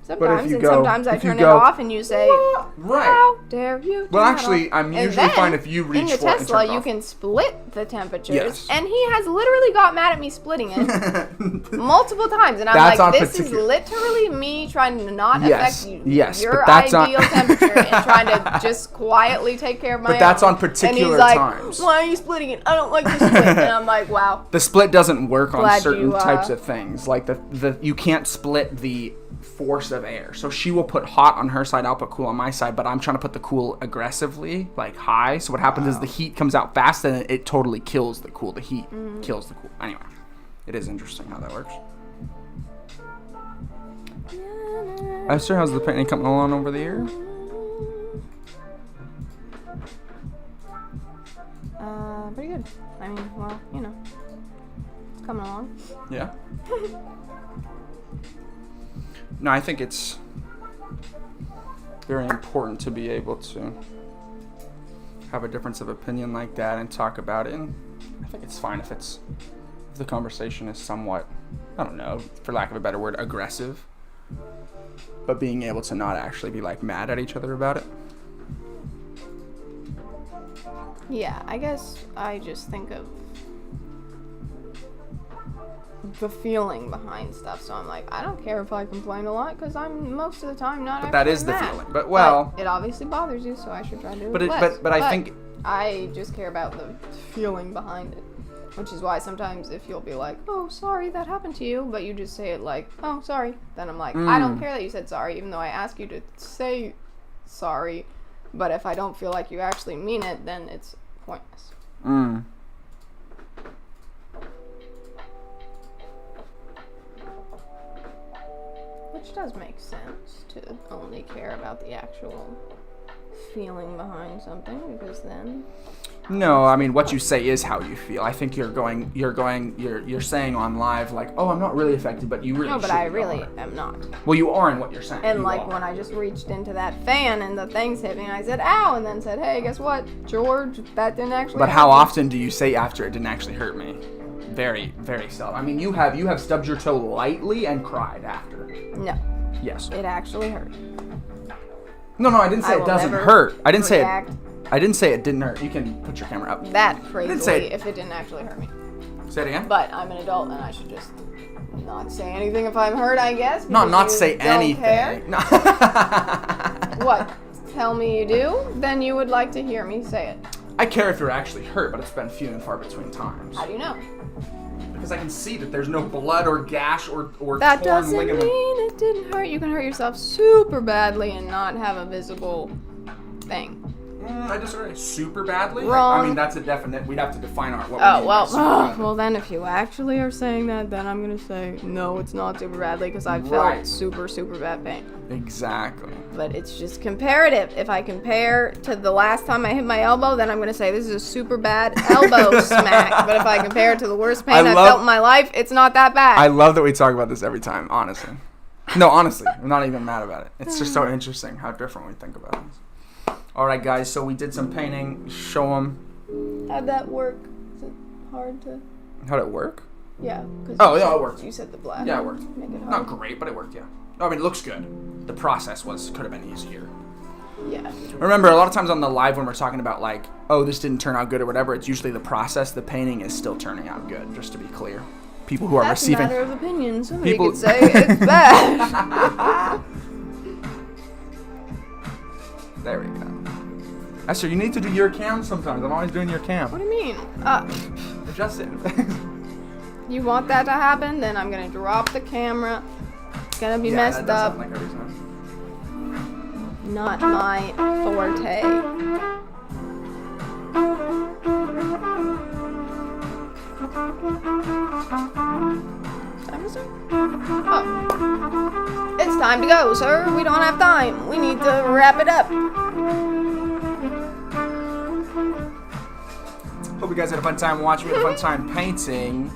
sometimes, you and go- sometimes I if you turn go, it off and you say, Right. how dare you Well, turn it actually, off?" I'm And usually then, fine if you reach in the for it and Tesla, turn it you off. can split the temperatures, Yes. and he has literally got mad at me splitting it multiple times, and I'm That's on like, this particular- is literally me trying to not Yes, affect you, yes, your but that's on- ideal temperature and trying to just quietly take care of my But that's own. on particular and he's like, times. why are you splitting it? I don't like the split. And I'm like, wow. The split doesn't work on Glad certain you, types of things. Like the you can't split the force of air. So she will put hot on her side, I'll put cool on my side, but I'm trying to put the cool aggressively, like high. So what happens is the heat comes out fast and it totally kills the cool. The heat kills the cool. Anyway, it is interesting how that works. Esther, how's the painting coming along over the year? Pretty good. I mean, well, it's coming along. Yeah. No, I think it's very important to be able to have a difference of opinion like that and talk about it. And I think it's fine if the conversation is somewhat, I don't know, for lack of a better word, aggressive. But being able to not actually be like mad at each other about it. Yeah, I guess I just think of the feeling behind stuff. So I'm like, I don't care if I complain a lot because I'm most of the time not. But that actually is the mad. feeling. But well, it obviously bothers you, so I should try to do but it it, less. but I think I just care about the feeling behind it, which is why sometimes if you'll be like, oh, sorry that happened to you, but you just say it like, oh, sorry, then I'm like, I don't care that you said sorry, even though I ask you to say sorry. But if I don't feel like you actually mean it, then it's pointless. Which does make sense to only care about the actual feeling behind something, because then no, I mean what you say is how you feel. I think you're saying on live like, oh, I'm not really affected, but you really. no, but should I be really are. am not. Well, you are in what you're saying. And You like are. when I just reached into that fan and the things hit me, and I said ow, and then said, hey, guess what, George, that didn't actually. But hurt how me. often do you say after it didn't actually hurt me? Very, very seldom. I mean, you have stubbed your toe lightly and cried after. No, Yes. it actually hurt. No, I didn't say I it will doesn't never hurt. I didn't say react it. I didn't say it didn't hurt. You can put your camera up. that didn't crazily say- if it didn't actually hurt me. Say it again. But I'm an adult and I should just not say anything if I'm hurt, I guess. Not say don't anything. Care. No. What? Tell me you do? Then you would like to hear me say it. I care if you're actually hurt, but it's been few and far between times. How do you know? Because I can see that there's no blood or gash or That torn doesn't ligament. mean it didn't hurt. You can hurt yourself super badly and not have a visible thing. I disagree. Super badly? Wrong. I mean, that's a definite. We have to define what we mean by super badly. Well then if you actually are saying that, then I'm gonna say no, it's not super badly because I felt Right. super bad pain. Exactly. But it's just comparative. If I compare to the last time I hit my elbow, then I'm gonna say this is a super bad elbow smack. But if I compare it to the worst pain I've felt in my life, it's not that bad. I love that we talk about this every time. Honestly. No, honestly, I'm not even mad about it. It's just so interesting how different we think about this. All right, guys. So we did some painting. Show them. How'd that work? Is it hard to? How'd it work? Yeah. Oh, yeah, it worked. You said the black. Yeah, it worked. Make it hard. Not great, but it worked. Yeah. I mean, it looks good. The process could have been easier. Yeah. Remember, a lot of times on the live when we're talking about like, oh, this didn't turn out good or whatever, it's usually the process. The painting is still turning out good. Just to be clear, people who are That's receiving. a matter of opinion. Somebody People- could say it's bad. There we go. Esther, you need to do your cam sometimes. I'm always doing your cam. What do you mean? Adjust it. You want that to happen? Then I'm gonna drop the camera. It's gonna be Yeah, messed that does up. happen like every time. Not my forte. Time is up. Oh. It's time to go, sir. We don't have time. We need to wrap it up. Hope you guys had a fun time watching. We had a fun time painting.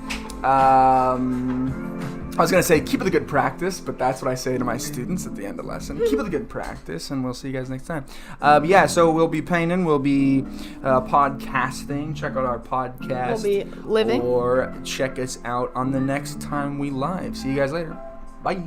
I was going to say, keep it a good practice, but that's what I say to my students at the end of the lesson. Keep it a good practice, and we'll see you guys next time. Yeah, so we'll be painting, we'll be podcasting. Check out our podcast. We'll be living. Or check us out on the next time we live. See you guys later. Bye.